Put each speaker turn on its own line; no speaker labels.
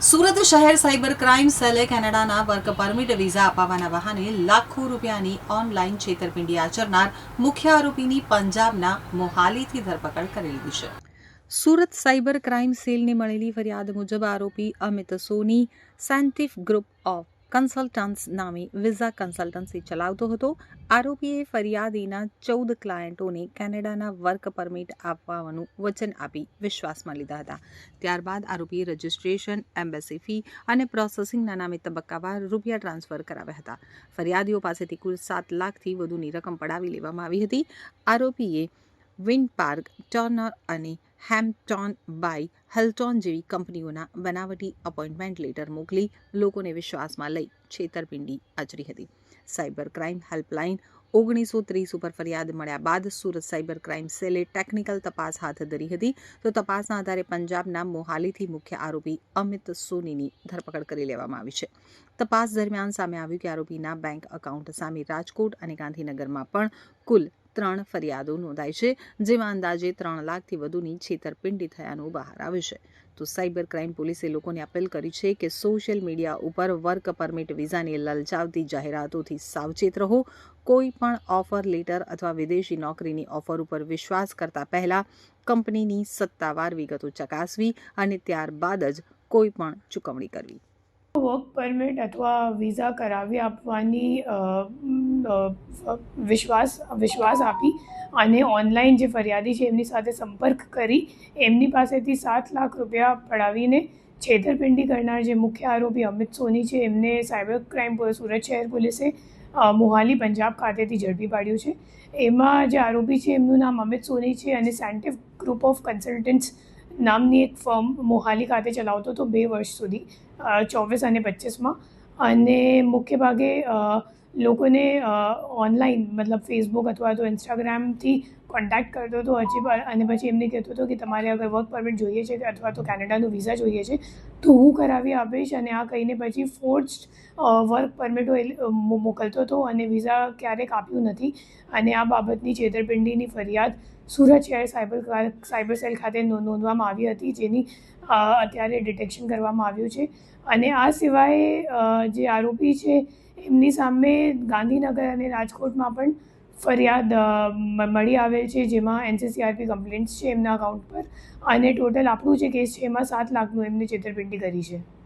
સુરત શહેર cyber crime સેલે કેનેડાના work permit visa અપાવવાના બહાને લાખો રૂપિયાની ઓનલાઈન છેતરપિંડી આચરનાર મુખ્ય આરોપીની પંજાબના મોહાલીથી ધરપકડ કરી લીધી છે. સુરત સાયબર ક્રાઇમ સેલને મળેલી ફરિયાદ મુજબ આરોપી અમિત સોની સેન્ટિફ ગ્રુપ ઓફ કન્સલ્ટન્ટ્સ નામે વિઝા કન્સલ્ટન્સી ચલાવતો હતો. આરોપીએ ફરિયાદીના 14 ક્લાયન્ટોને કેનેડાના વર્ક પરમિટ આપવાનું વચન આપી વિશ્વાસમાં લીધા હતા. ત્યારબાદ આરોપીએ રજિસ્ટ્રેશન, એમ્બેસી ફી અને પ્રોસેસિંગના નામે તબક્કાવાર રૂપિયા ટ્રાન્સફર કરાવ્યા હતા. ફરિયાદીઓ પાસેથી કુલ 7 લાખથી વધુની રકમ પડાવી લેવામાં આવી હતી. આરોપીએ વિન્ડ પાર્ક, ટર્નર અને હેમ્પટોન બાય હિલ્ટોન જેવી કંપનીઓના બનાવટી અપોઇન્ટમેન્ટ લેટર મોકલી લોકોને વિશ્વાસમાં લઈ છેતરપિંડી આચરી હતી. સાયબર ક્રાઇમ હેલ્પલાઇન 1930 ઉપર ફરિયાદ મળ્યા બાદ સુરત સાયબર ક્રાઇમ સેલે ટેકનિકલ તપાસ હાથ ધરી હતી. તો તપાસના આધારે પંજાબના મોહાલીથી મુખ્ય આરોપી અમિત સોનીની ધરપકડ કરી લેવામાં આવી છે. તપાસ દરમિયાન સામે આવ્યું કે આરોપીના બેંક એકાઉન્ટ સામે રાજકોટ અને ગાંધીનગરમાં પણ કુલ 3 ફરિયાદો નોંધાઈ છે, જેમાં અંદાજે 3 લાખથી વધુની છેતરપિંડી થયાનું બહાર આવ્યું છે. તો સાયબર ક્રાઇમ પોલીસે લોકોને અપીલ કરી છે કે સોશિયલ મીડિયા ઉપર વર્ક પરમિટ વિઝાની લલચાવતી જાહેરાતોથી સાવચેત રહો. કોઈ પણ ઓફર લેટર અથવા વિદેશી નોકરીની ઓફર ઉપર વિશ્વાસ કરતા પહેલા કંપનીની સત્તાવાર વિગતો ચકાસવી અને ત્યારબાદ જ કોઈ પણ ચૂકવણી કરવી.
વર્ક પરમિટ અથવા વિઝા કરાવી આપવાની વિશ્વાસ આપી અને ઓનલાઈન જે ફરિયાદી છે એમની સાથે સંપર્ક કરી એમની પાસેથી 7 લાખ રૂપિયા પડાવીને છેતરપિંડી કરનાર જે મુખ્ય આરોપી અમિત સોની છે એમને સાયબર ક્રાઇમ સુરત શહેર પોલીસે મોહાલી પંજાબ ખાતેથી ઝડપી પાડ્યું છે. એમાં જે આરોપી છે એમનું નામ અમિત સોની છે અને સેન્ટિફ ગ્રુપ ઓફ કન્સલ્ટન્ટ્સ નામની એક ફર્મ મોહાલી ખાતે ચલાવતો હતો 2 વર્ષ સુધી 24 અને 25માં. અને મોટે ભાગે લોકોને ઓનલાઈન મતલબ ફેસબુક અથવા તો ઇન્સ્ટાગ્રામથી કોન્ટેક્ટ કરતો હતો અને પછી એમને કહેતો હતો કે તમારે અગર વર્ક પરમિટ જોઈએ છે અથવા તો કેનેડાનું વિઝા જોઈએ છે તો હું કરાવી આપીશ, અને આ કહીને પછી ફોર્જ્ડ વર્ક પરમિટો મોકલતો હતો અને વિઝા ક્યારેક આપ્યું નથી. અને આ બાબતની છેતરપિંડીની ફરિયાદ સુરત શહેર સાયબર સેલ ખાતે નોંધવામાં આવી હતી, જેની અત્યારે ડિટેક્શન કરવામાં આવ્યું છે. અને આ સિવાય જે આરોપી છે એમની સામે ગાંધીનગર અને રાજકોટમાં પણ ફરિયાદ મળી આવેલ છે, જેમાં NCCRP કમ્પ્લેન્ટ્સ છે એમના અકાઉન્ટ પર, અને ટોટલ આપણું જે કેસ છે એમાં 7 લાખનું એમને છેતરપિંડી કરી છે.